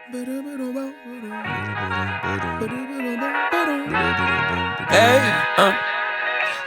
Hey,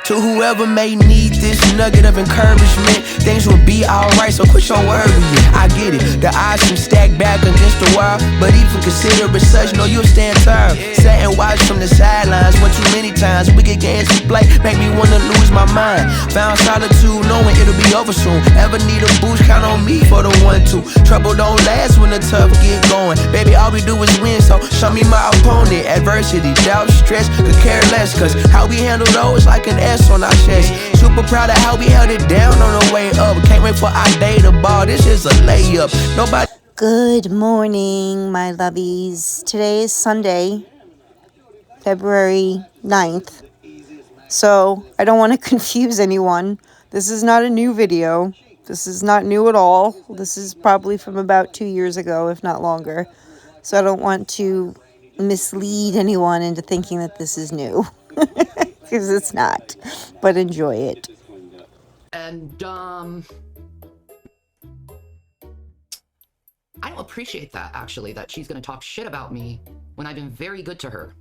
to whoever may need this nugget of encouragement, things will be alright, so quit your worry. I get it, the odds seem stacked back against the wall, but even consider it such, know you'll stand tall. Sat and watched from the sidelines one too many times. Wicked games we play make me wanna lose my mind. Found solitude knowing it'll be over soon. Ever need a boost, count on me for the 1-2. Trouble don't last when the tough get going. Baby, all we do is win, so show me my opponent. Adversity, doubt, stress, could care less, cause how we handle those like an S on our chest. Super proud of how we held it down on the way up. Can't wait for our day to ball. This is a layup. Nobody. Good morning, my loveys. Today is Sunday, February 9th. So I don't want to confuse anyone. This is not a new video. This is not new at all. This is probably from about 2 years ago, if not longer. So I don't want to mislead anyone into thinking that this is new. Because it's not, but enjoy it. And, I don't appreciate that, actually, that she's gonna talk shit about me when I've been very good to her.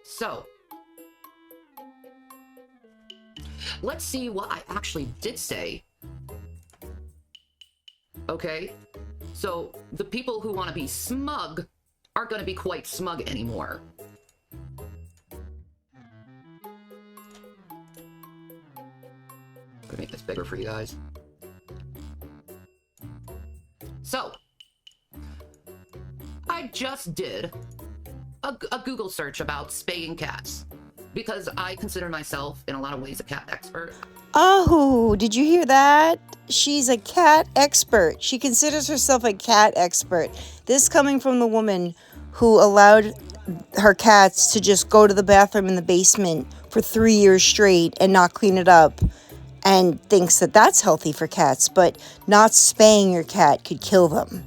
So, let's see what I actually did say. Okay, so the people who want to be smug aren't going to be quite smug anymore. Let me make this bigger for you guys. So, I just did a Google search about spaying cats because I consider myself in a lot of ways a cat expert. Oh, did you hear that? She's a cat expert. She considers herself a cat expert. This coming from the woman who allowed her cats to just go to the bathroom in the basement for 3 years straight and not clean it up, and thinks that that's healthy for cats, but not spaying your cat could kill them,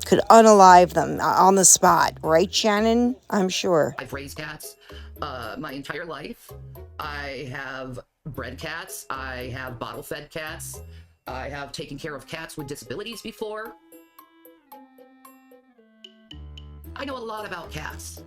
could unalive them on the spot. Right, Shannon? I'm sure. I've raised cats my entire life. I have bred cats. I have bottle-fed cats. I have taken care of cats with disabilities before. I know a lot about cats.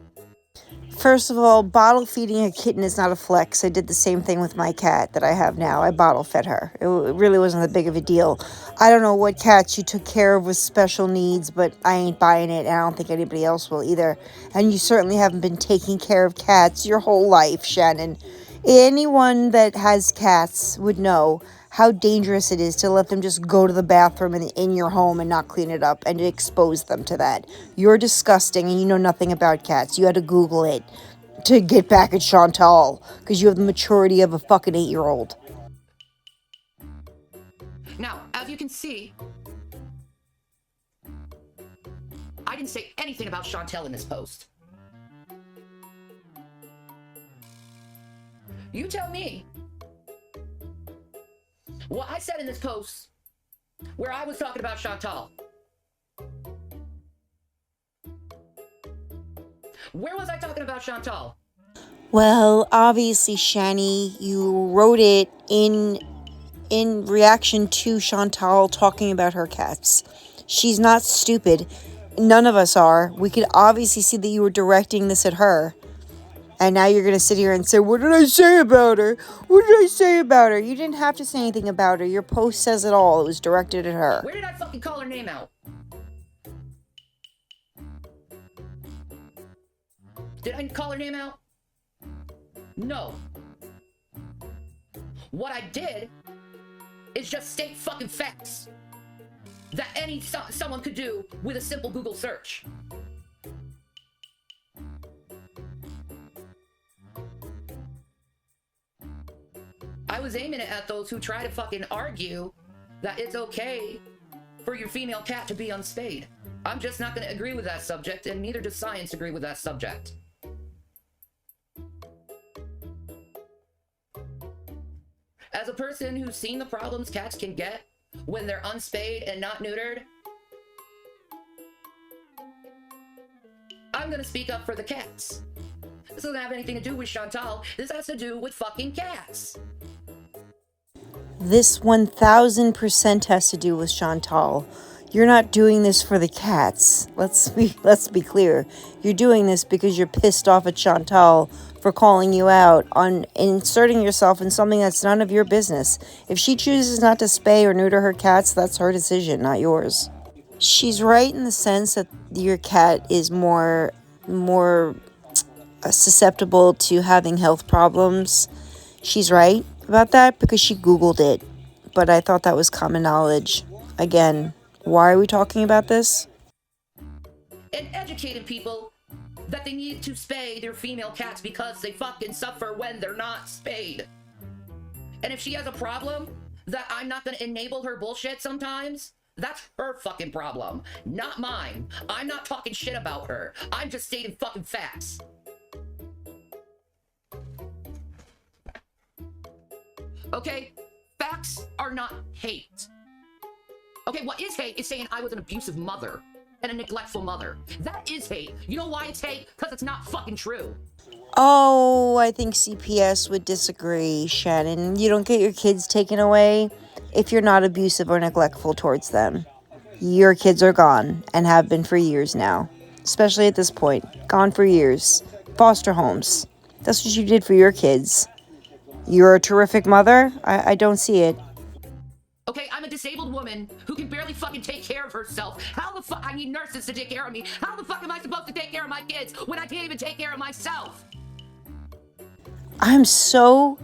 First of all, bottle feeding a kitten is not a flex. I did the same thing with my cat that I have now. I bottle fed her. It really wasn't that big of a deal. I don't know what cats you took care of with special needs, but I ain't buying it, and I don't think anybody else will either. And you certainly haven't been taking care of cats your whole life, Shannon. Anyone that has cats would know how dangerous it is to let them just go to the bathroom in your home and not clean it up and to expose them to that. You're disgusting and you know nothing about cats. You had to Google it to get back at Chantal because you have the maturity of a fucking 8-year-old. Now, as you can see, I didn't say anything about Chantal in this post. You tell me what I said in this post where I was talking about Chantal. Where was I talking about Chantal? Well, obviously, Shanny, you wrote it in reaction to Chantal talking about her cats. She's not stupid. None of us are. We could obviously see that you were directing this at her. And now you're going to sit here and say, what did I say about her? What did I say about her? You didn't have to say anything about her. Your post says it all. It was directed at her. Where did I fucking call her name out? Did I call her name out? No. What I did is just state fucking facts that someone could do with a simple Google search. I was aiming it at those who try to fucking argue that it's okay for your female cat to be unspayed. I'm just not going to agree with that subject, and neither does science agree with that subject. As a person who's seen the problems cats can get when they're unspayed and not neutered, I'm going to speak up for the cats. This doesn't have anything to do with Chantal. This has to do with fucking cats. This 1000% has to do with Chantal. You're not doing this for the cats. Let's be clear. You're doing this because you're pissed off at Chantal for calling you out on inserting yourself in something that's none of your business. If she chooses not to spay or neuter her cats, that's her decision, not yours. She's right in the sense that your cat is more susceptible to having health problems. She's right about that because she Googled it. But I thought that was common knowledge. Again, why are we talking about this? And educating people that they need to spay their female cats because they fucking suffer when they're not spayed. And if she has a problem that I'm not gonna enable her bullshit sometimes, that's her fucking problem, not mine. I'm not talking shit about her. I'm just stating fucking facts. Okay? Facts are not hate. Okay, what is hate is saying I was an abusive mother and a neglectful mother. That is hate. You know why it's hate? Because it's not fucking true. Oh, I think CPS would disagree, Shannon. You don't get your kids taken away if you're not abusive or neglectful towards them. Your kids are gone and have been for years now. Especially at this point. Gone for years. Foster homes. That's what you did for your kids. You're a terrific mother? I don't see it. Okay, I'm a disabled woman who can barely fucking take care of herself. How the fuck? I need nurses to take care of me. How the fuck am I supposed to take care of my kids when I can't even take care of myself? I'm so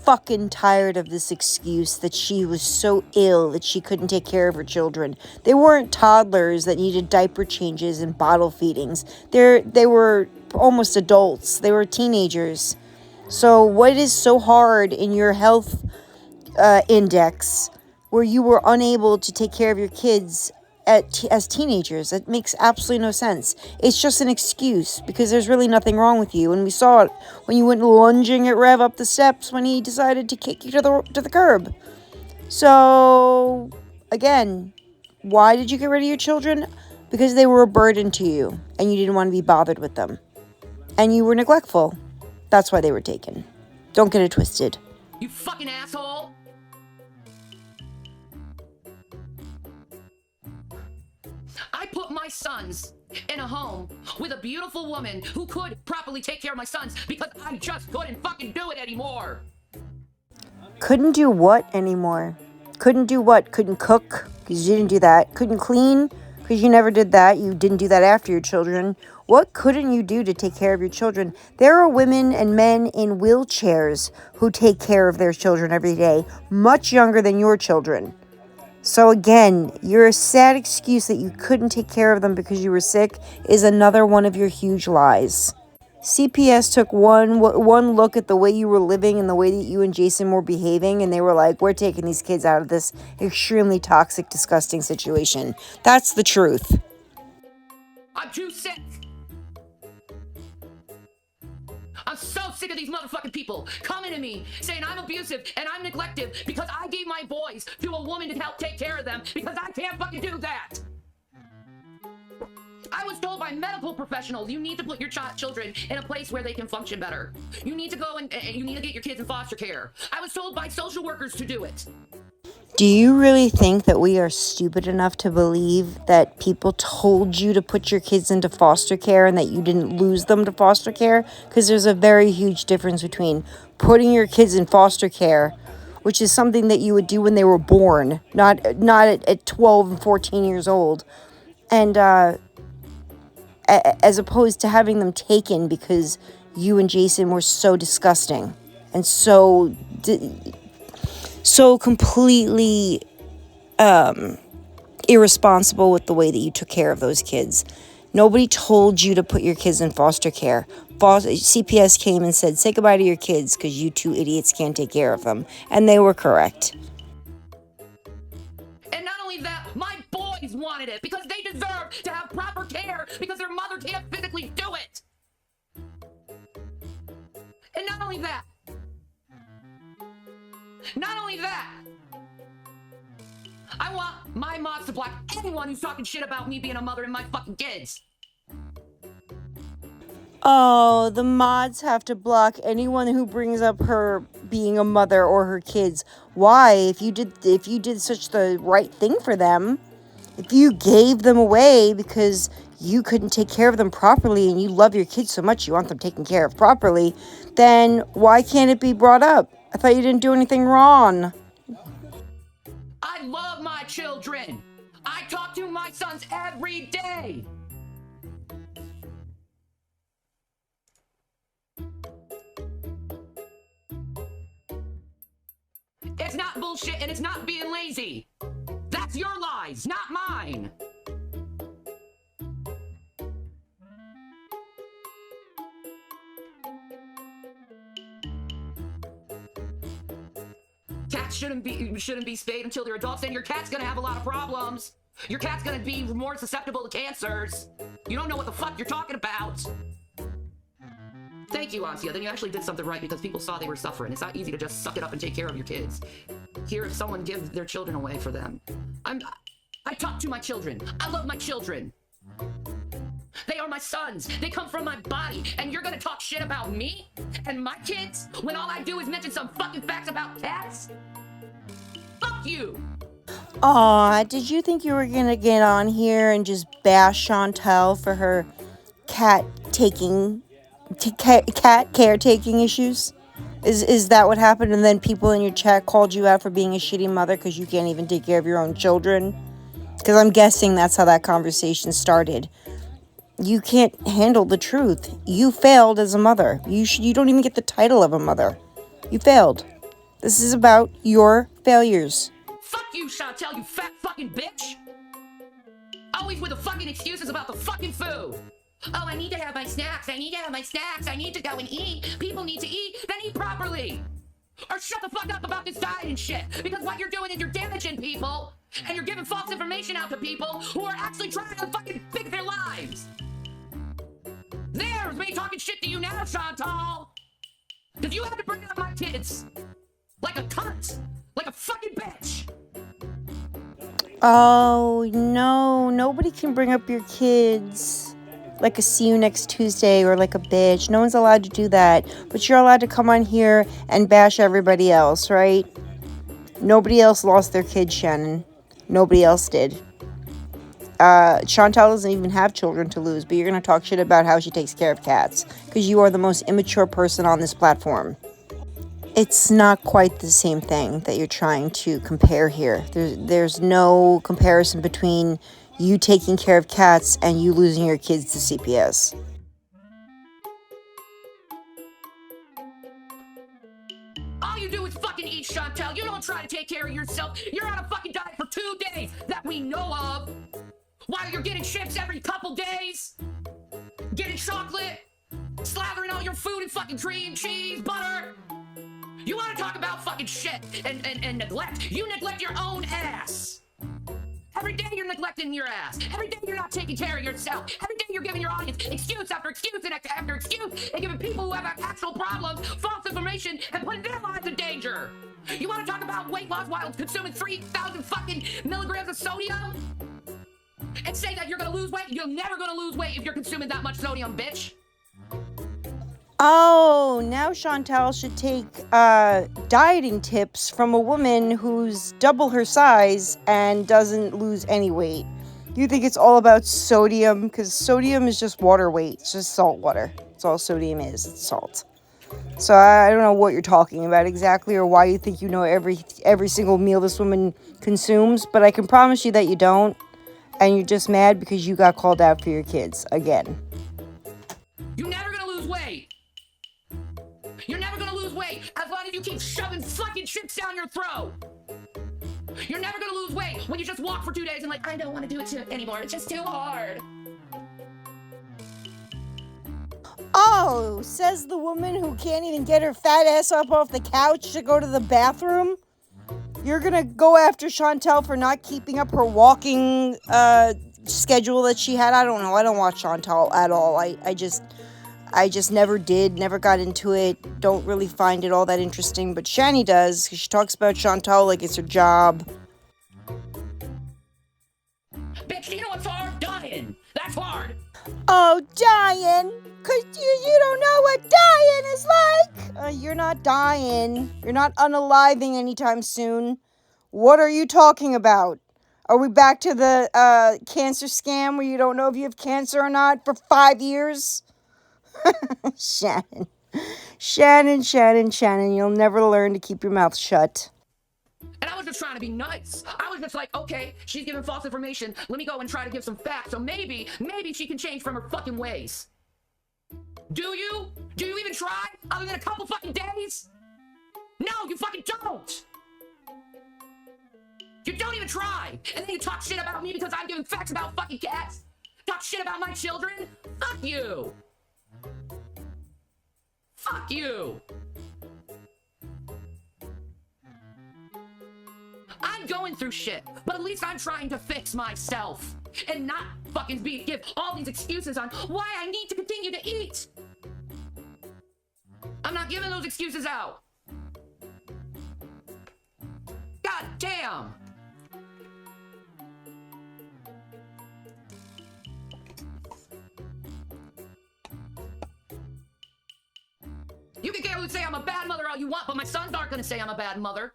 fucking tired of this excuse that she was so ill that she couldn't take care of her children. They weren't toddlers that needed diaper changes and bottle feedings. They were almost adults. They were teenagers. So what is so hard in your health index where you were unable to take care of your kids as teenagers? It makes absolutely no sense. It's just an excuse because there's really nothing wrong with you. And we saw it when you went lunging at Rev up the steps when he decided to kick you to the curb. So, again, why did you get rid of your children? Because they were a burden to you and you didn't want to be bothered with them. And you were neglectful. That's why they were taken. Don't get it twisted. You fucking asshole! I put my sons in a home with a beautiful woman who could properly take care of my sons because I just couldn't fucking do it anymore. Couldn't do what anymore? Couldn't do what? Couldn't cook because you didn't do that. Couldn't clean because you never did that. You didn't do that after your children. What couldn't you do to take care of your children? There are women and men in wheelchairs who take care of their children every day, much younger than your children. So again, your sad excuse that you couldn't take care of them because you were sick is another one of your huge lies. CPS took one look at the way you were living and the way that you and Jason were behaving, and they were like, we're taking these kids out of this extremely toxic, disgusting situation. That's the truth. I'm too sick. I'm so sick of these motherfucking people coming to me saying I'm abusive and I'm neglective because I gave my boys to a woman to help take care of them because I can't fucking do that. I was told by medical professionals you need to put your children in a place where they can function better. You need to go and you need to get your kids in foster care. I was told by social workers to do it. Do you really think that we are stupid enough to believe that people told you to put your kids into foster care and that you didn't lose them to foster care? Because there's a very huge difference between putting your kids in foster care, which is something that you would do when they were born, not at 12 and 14 years old, and as opposed to having them taken because you and Jason were so disgusting and so completely irresponsible with the way that you took care of those kids. Nobody told you to put your kids in foster care. CPS came and said, say goodbye to your kids because you two idiots can't take care of them. And they were correct. And not only that, my boys wanted it because they deserve to have proper care because their mother can't physically do it. And not only that, I want my mods to block anyone who's talking shit about me being a mother and my fucking kids. Oh, the mods have to block anyone who brings up her being a mother or her kids. Why? If you did such the right thing for them, if you gave them away because you couldn't take care of them properly and you love your kids so much you want them taken care of properly, then why can't it be brought up? I thought you didn't do anything wrong. I love my children. I talk to my sons every day. It's not bullshit and it's not being lazy. That's your lies, not mine. Cats shouldn't be spayed until they're adults, and your cat's gonna have a lot of problems. Your cat's gonna be more susceptible to cancers. You don't know what the fuck you're talking about. Thank you, Asia. Then you actually did something right because people saw they were suffering. It's not easy to just suck it up and take care of your kids. Hear someone give their children away for them. I talk to my children. I love my children. They are my sons. They come from my body. And you're gonna talk shit about me and my kids when all I do is mention some fucking facts about cats? Fuck you. Aw, did you think you were gonna get on here and just bash Chantal for her cat caretaking issues? Is that what happened? And then people in your chat called you out for being a shitty mother because you can't even take care of your own children? Because I'm guessing that's how that conversation started. You can't handle the truth. You failed as a mother. You don't even get the title of a mother. You failed. This is about your failures. Fuck you, Chantal, you fat fucking bitch! Always with the fucking excuses about the fucking food! Oh, I need to have my snacks, I need to have my snacks, I need to go and eat, people need to eat, then eat properly! Or shut the fuck up about this diet and shit, because what you're doing is you're damaging people, and you're giving false information out to people who are actually trying to fucking fix their lives! There's me talking shit to you now, Chantal! Because you had to bring up my kids! Like a cunt! Like a fucking bitch! Oh, no. Nobody can bring up your kids like a see you next Tuesday or like a bitch. No one's allowed to do that. But you're allowed to come on here and bash everybody else, right? Nobody else lost their kids, Shannon. Nobody else did. Chantal doesn't even have children to lose, but you're going to talk shit about how she takes care of cats because you are the most immature person on this platform. It's not quite the same thing that you're trying to compare here. There's no comparison between you taking care of cats and you losing your kids to CPS. All you do is fucking eat, Chantal. You don't try to take care of yourself. You're on a fucking diet for 2 days that we know of. While you're getting chips every couple days. Getting chocolate. Slathering all your food in fucking cream, cheese, butter. You want to talk about fucking shit and neglect? You neglect your own ass. Every day you're neglecting your ass. Every day you're not taking care of yourself. Every day you're giving your audience excuse after excuse and after excuse and giving people who have actual problems false information and putting their lives in danger. You want to talk about weight loss while consuming 3,000 fucking milligrams of sodium? And say that you're gonna lose weight? You're never gonna lose weight if you're consuming that much sodium, bitch. Oh, now Chantal should take dieting tips from a woman who's double her size and doesn't lose any weight. You think it's all about sodium? Because sodium is just water weight. It's just salt water. That's all sodium is. It's salt. So I don't know what you're talking about exactly or why you think you know every single meal this woman consumes. But I can promise you that you don't. And you're just mad because you got called out for your kids again. You're never gonna lose weight. You're never gonna lose weight as long as you keep shoving fucking chips down your throat. You're never gonna lose weight when you just walk for 2 days and like, I don't want to do it anymore. It's just too hard. Oh, says the woman who can't even get her fat ass up off the couch to go to the bathroom. You're gonna go after Chantal for not keeping up her walking schedule that she had. I don't know. I don't watch Chantal at all. I just never did, never got into it, don't really find it all that interesting, but Shanny does, because she talks about Chantal like it's her job. Bitch, you know what's hard? Dying. That's hard. Oh, dying? Because you don't know what dying is like? You're not dying. You're not unaliving anytime soon. What are you talking about? Are we back to the cancer scam where you don't know if you have cancer or not for 5 years? Shannon. Shannon. You'll never learn to keep your mouth shut. And I was just trying to be nice. I was just like, okay, she's giving false information. Let me go and try to give some facts. So maybe she can change from her fucking ways. Do you? Do you even try? Other than a couple fucking days? No, you fucking don't! You don't even try! And then you talk shit about me because I'm giving facts about fucking cats? Talk shit about my children? Fuck you! Fuck you! I'm going through shit, but at least I'm trying to fix myself and not fucking give all these excuses on why I need to continue to eat. I'm not giving those excuses out. God damn. You can get say I'm a bad mother all you want, but my sons aren't gonna say I'm a bad mother.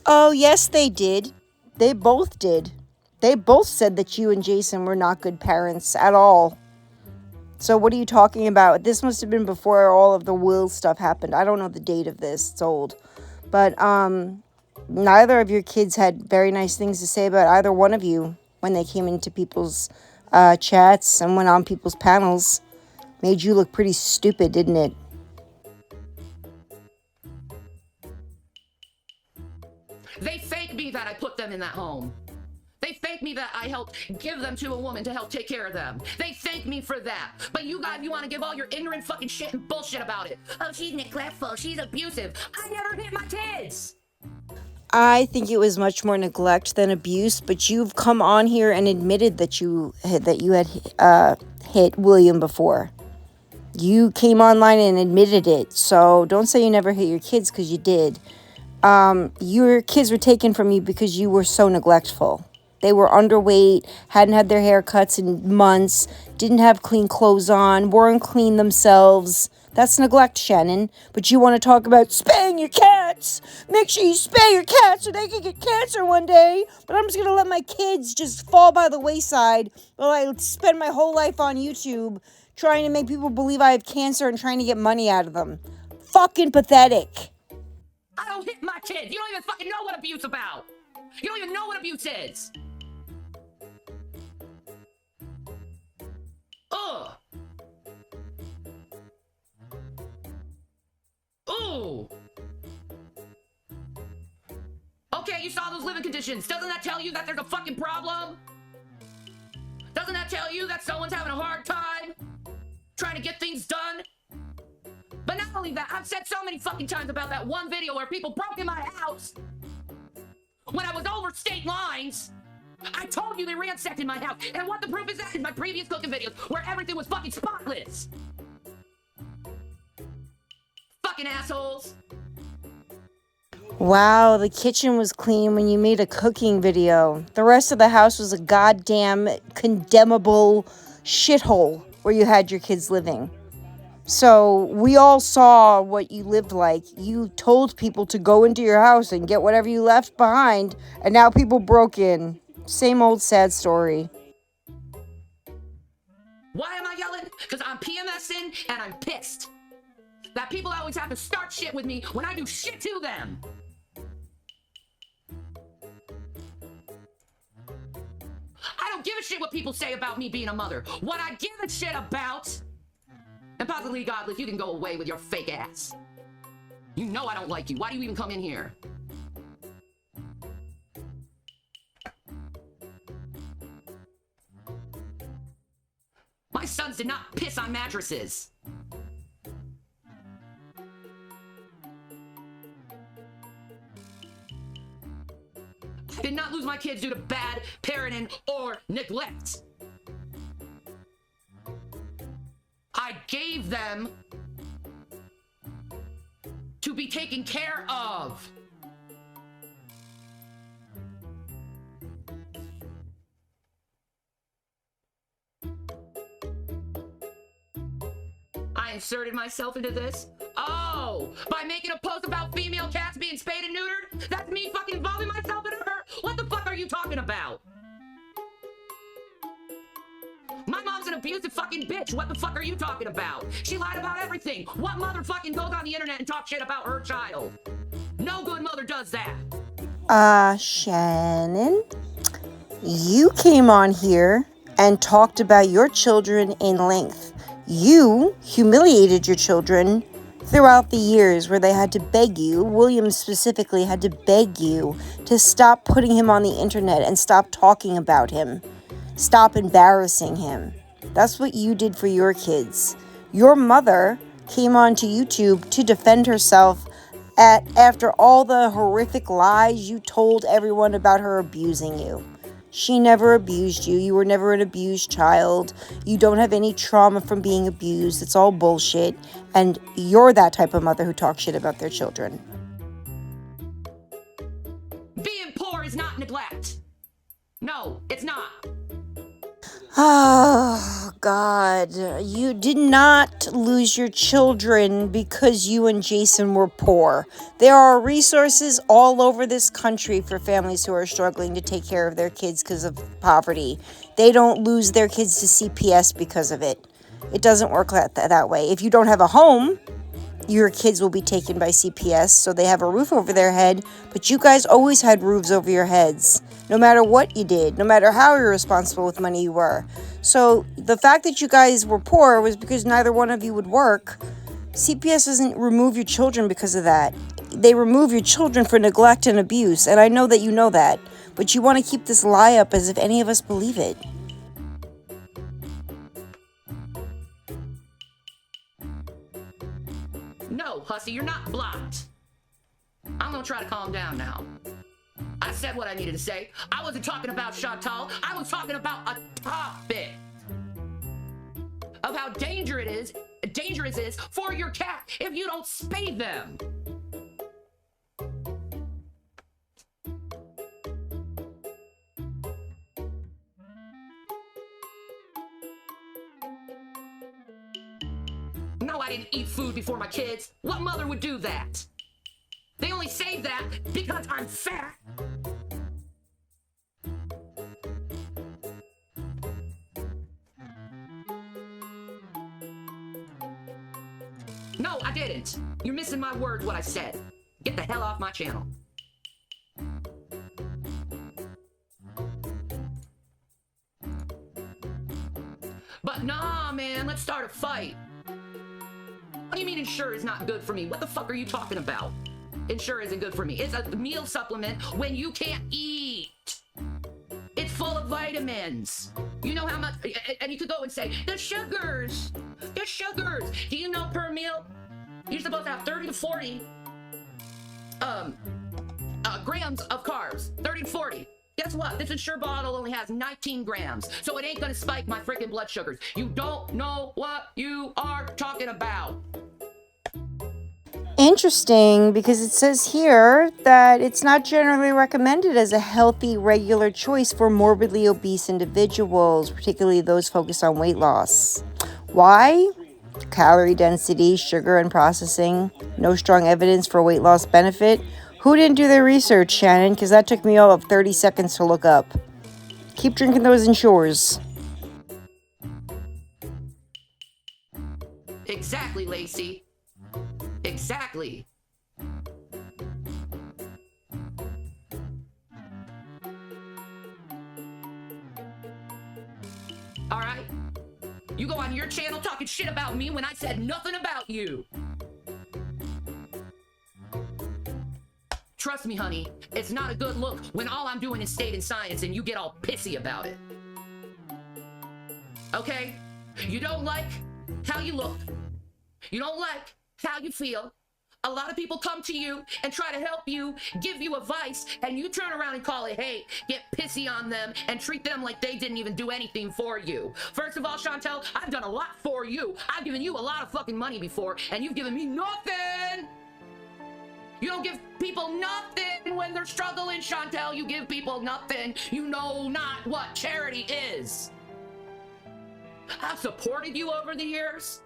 Oh, yes, they did. They both did. They both said that you and Jason were not good parents at all. So what are you talking about? This must have been before all of the will stuff happened. I don't know the date of this. It's old. But neither of your kids had very nice things to say about either one of you when they came into people's chats and went on people's panels. Made you look pretty stupid, didn't it? They fake me that I put them in that home. They thank me that I helped give them to a woman to help take care of them. They thank me for that. But you guys, you want to give all your ignorant fucking shit and bullshit about it. Oh, she's neglectful. She's abusive. I never hit my kids. I think it was much more neglect than abuse, but you've come on here and admitted that you had hit William before. You came online and admitted it, so don't say you never hit your kids, because you did. Your kids were taken from you because you were so neglectful. They were underweight, hadn't had their haircuts in months, didn't have clean clothes on, weren't clean themselves. That's neglect, Shannon. But you want to talk about spaying your cats. Make sure you spay your cats so they can get cancer one day. But I'm just going to let my kids just fall by the wayside while I spend my whole life on YouTube trying to make people believe I have cancer and trying to get money out of them. Fucking pathetic. I don't hit my kids. You don't even fucking know what abuse is about. You don't even know what abuse is. Ugh. Ooh. Okay, you saw those living conditions. Doesn't that tell you that there's a fucking problem? Doesn't that tell you that someone's having a hard time trying to get things done? But not only that, I've said so many fucking times about that one video where people broke in my house when I was over state lines. I told you they ransacked in my house. And what the proof is that is my previous cooking videos where everything was fucking spotless. Fucking assholes. Wow, the kitchen was clean when you made a cooking video. The rest of the house was a goddamn condemnable shithole where you had your kids living. So we all saw what you lived like. You told people to go into your house and get whatever you left behind, and now people broke in. Same old sad story. Why am I yelling? Because I'm PMSing and I'm pissed that people always have to start shit with me when I do shit to them. I don't give a shit what people say about me being a mother. What I give a shit about, and possibly godless, you can go away with your fake ass. You know I don't like you. Why do you even come in here? My sons did not piss on mattresses. I did not lose my kids due to bad parenting or neglect. I gave them to be taken care of. I inserted myself into this? Oh, by making a post about female cats being spayed and neutered? That's me fucking involving myself into her? What the fuck are you talking about? My mom's an abusive fucking bitch. What the fuck are you talking about? She lied about everything. What motherfucking goes on the internet and talk shit about her child? No good mother does that. Shannon, you came on here and talked about your children in length. You humiliated your children throughout the years where they had to beg you, William specifically had to beg you to stop putting him on the internet and stop talking about him. Stop embarrassing him. That's what you did for your kids. Your mother came onto YouTube to defend herself after all the horrific lies you told everyone about her abusing you. She never abused you. You were never an abused child. You don't have any trauma from being abused. It's all bullshit. And you're that type of mother who talks shit about their children. Being poor is not neglect. No, it's not. Oh, God. You did not lose your children because you and Jason were poor. There are resources all over this country for families who are struggling to take care of their kids because of poverty. They don't lose their kids to CPS because of it. It doesn't work that way. If you don't have a home, your kids will be taken by CPS, so they have a roof over their head, but you guys always had roofs over your heads, no matter what you did, no matter how irresponsible with money you were. So the fact that you guys were poor was because neither one of you would work. CPS doesn't remove your children because of that. They remove your children for neglect and abuse, and I know that you know that, but you want to keep this lie up as if any of us believe it. No, Hussy, you're not blocked. I'm gonna try to calm down now. I said what I needed to say. I wasn't talking about Chantal. I was talking about a topic of how dangerous it is for your cat if you don't spay them. No, I didn't eat food before my kids. What mother would do that? They only say that because I'm fat. No, I didn't. You're missing my words, what I said. Get the hell off my channel. But nah, man, let's start a fight. What do you mean Ensure is not good for me? What the fuck are you talking about? Ensure isn't good for me. It's a meal supplement when you can't eat. It's full of vitamins. You know how much, and you could go and say, the sugars. Do you know per meal, you're supposed to have 30 to 40 grams of carbs. 30 to 40. Guess what? This Ensure bottle only has 19 grams, so it ain't gonna spike my freaking blood sugars. You don't know what you are talking about. Interesting, because it says here that it's not generally recommended as a healthy, regular choice for morbidly obese individuals, particularly those focused on weight loss. Why? Calorie density, sugar and processing, no strong evidence for weight loss benefit. Who didn't do their research, Shannon? Because that took me all of 30 seconds to look up. Keep drinking those Ensures. Exactly, Lacey. Exactly. All right? You go on your channel talking shit about me when I said nothing about you. Trust me, honey, it's not a good look when all I'm doing is stating science and you get all pissy about it. Okay? You don't like how you look. You don't like how you feel. A lot of people come to you and try to help you, give you advice, and you turn around and call it hate, get pissy on them, and treat them like they didn't even do anything for you. First of all, Chantal, I've done a lot for you. I've given you a lot of fucking money before, and you've given me nothing. You don't give people nothing when they're struggling, Chantal. You give people nothing. You know not what charity is. I've supported you over the years.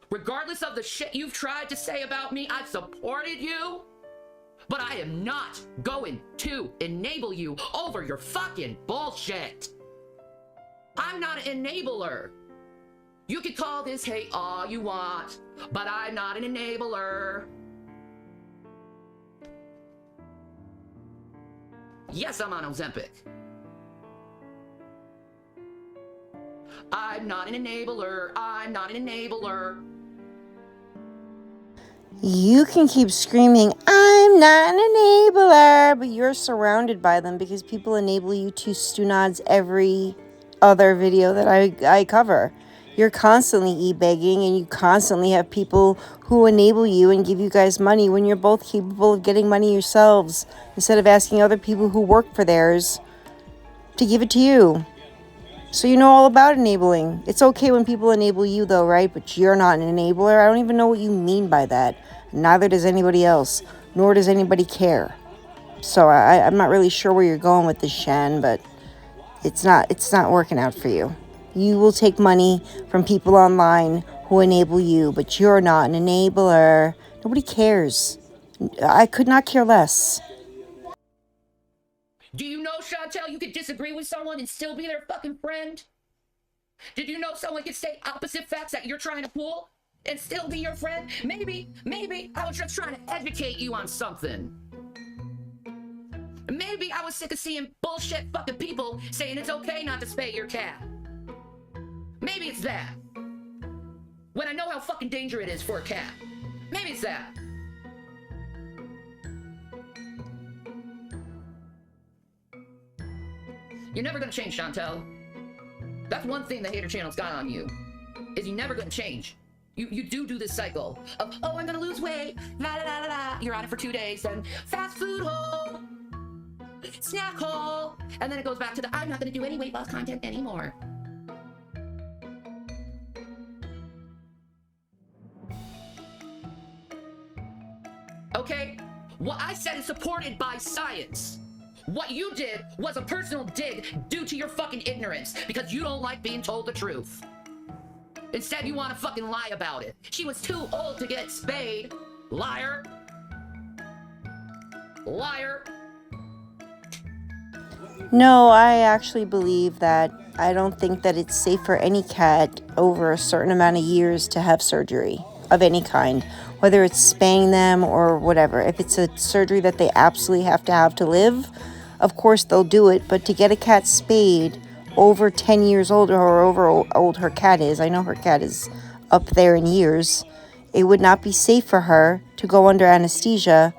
Regardless of the shit you've tried to say about me, I've supported you. But I am not going to enable you over your fucking bullshit. I'm not an enabler. You can call this hate all you want, but I'm not an enabler. Yes, I'm on Ozempic. I'm not an enabler. I'm not an enabler. You can keep screaming, I'm not an enabler, but you're surrounded by them because people enable you to Stunads every other video that I cover. You're constantly e-begging, and you constantly have people who enable you and give you guys money when you're both capable of getting money yourselves, instead of asking other people who work for theirs to give it to you. So you know all about enabling. It's okay when people enable you though, right? But you're not an enabler. I don't even know what you mean by that. Neither does anybody else, nor does anybody care. So I'm not really sure where you're going with this, Shan, but it's not working out for you. You will take money from people online who enable you, but you're not an enabler. Nobody cares. I could not care less. Do you know, Chantal, you could disagree with someone and still be their fucking friend? Did you know someone could say opposite facts that you're trying to pull and still be your friend? Maybe I was just trying to educate you on something. Maybe I was sick of seeing bullshit fucking people saying it's okay not to spay your cat. Maybe it's that. When I know how fucking dangerous it is for a cat. Maybe it's that. You're never gonna change, Chantal. That's one thing the hater channel's got on you, is you're never gonna change. You do this cycle of, oh, I'm gonna lose weight, la la la la la. You're on it for 2 days, then fast food hole, snack hole, and then it goes back to the, I'm not gonna do any weight loss content anymore. Okay? What I said is supported by science. What you did was a personal dig due to your fucking ignorance, because you don't like being told the truth. Instead, you want to fucking lie about it. She was too old to get spayed. Liar. Liar. No, I actually believe that I don't think that it's safe for any cat over a certain amount of years to have surgery of any kind, whether it's spaying them or whatever. If it's a surgery that they absolutely have to live, of course they'll do it. But to get a cat spayed over 10 years old, or however old her cat is, I know her cat is up there in years, it would not be safe for her to go under anesthesia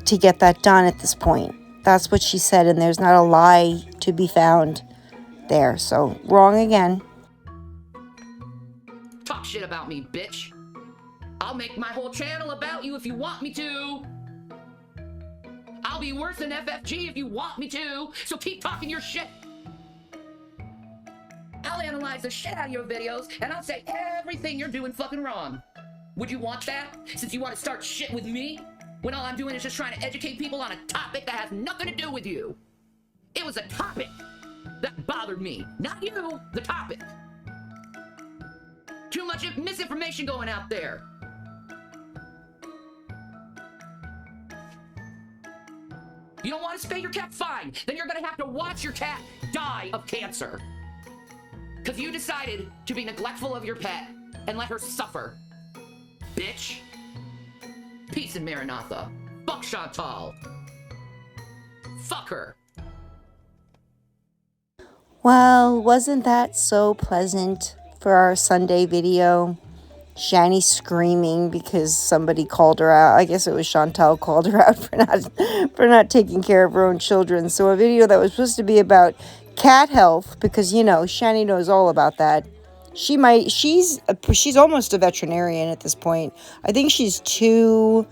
to get that done at this point. That's what she said, and there's not a lie to be found there. So, wrong again. Talk shit about me, bitch. I'll make my whole channel about you if you want me to. I'll be worse than FFG if you want me to. So keep talking your shit. I'll analyze the shit out of your videos, and I'll say everything you're doing fucking wrong. Would you want that? Since you want to start shit with me? When all I'm doing is just trying to educate people on a topic that has nothing to do with you. It was a topic that bothered me. Not you, the topic. Too much misinformation going out there. You don't want to spay your cat? Fine. Then you're going to have to watch your cat die of cancer. Because you decided to be neglectful of your pet and let her suffer. Bitch. Peace and Maranatha. Fuck Chantal. Fuck her. Well, wasn't that so pleasant for our Sunday video? Shanny screaming because somebody called her out. I guess it was Chantal called her out for not taking care of her own children. So a video that was supposed to be about cat health, because you know Shanny knows all about that. She's almost a veterinarian at this point. I think she's 2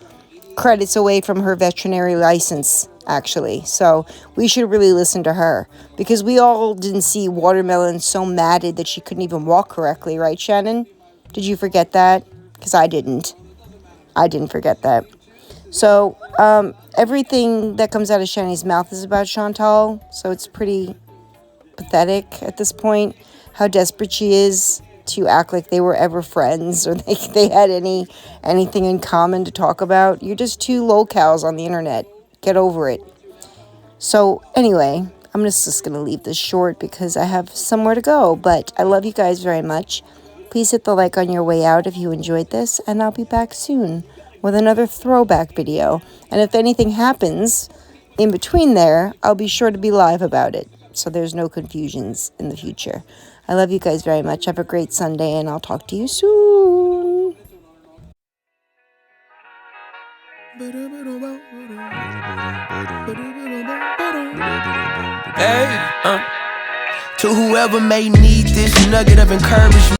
credits away from her veterinary license, actually. So we should really listen to her, because we all didn't see Watermelon so matted that she couldn't even walk correctly, right, Shannon? Did you forget that? Because I didn't. I didn't forget that. So everything that comes out of Shanny's mouth is about Chantal. So it's pretty pathetic at this point how desperate she is to act like they were ever friends or they had anything in common to talk about. You're just two locals on the internet. Get over it. So anyway, I'm just going to leave this short because I have somewhere to go. But I love you guys very much. Please hit the like on your way out if you enjoyed this. And I'll be back soon with another throwback video. And if anything happens in between there, I'll be sure to be live about it, so there's no confusions in the future. I love you guys very much. Have a great Sunday, and I'll talk to you soon. Hey, to whoever may need this nugget of encouragement.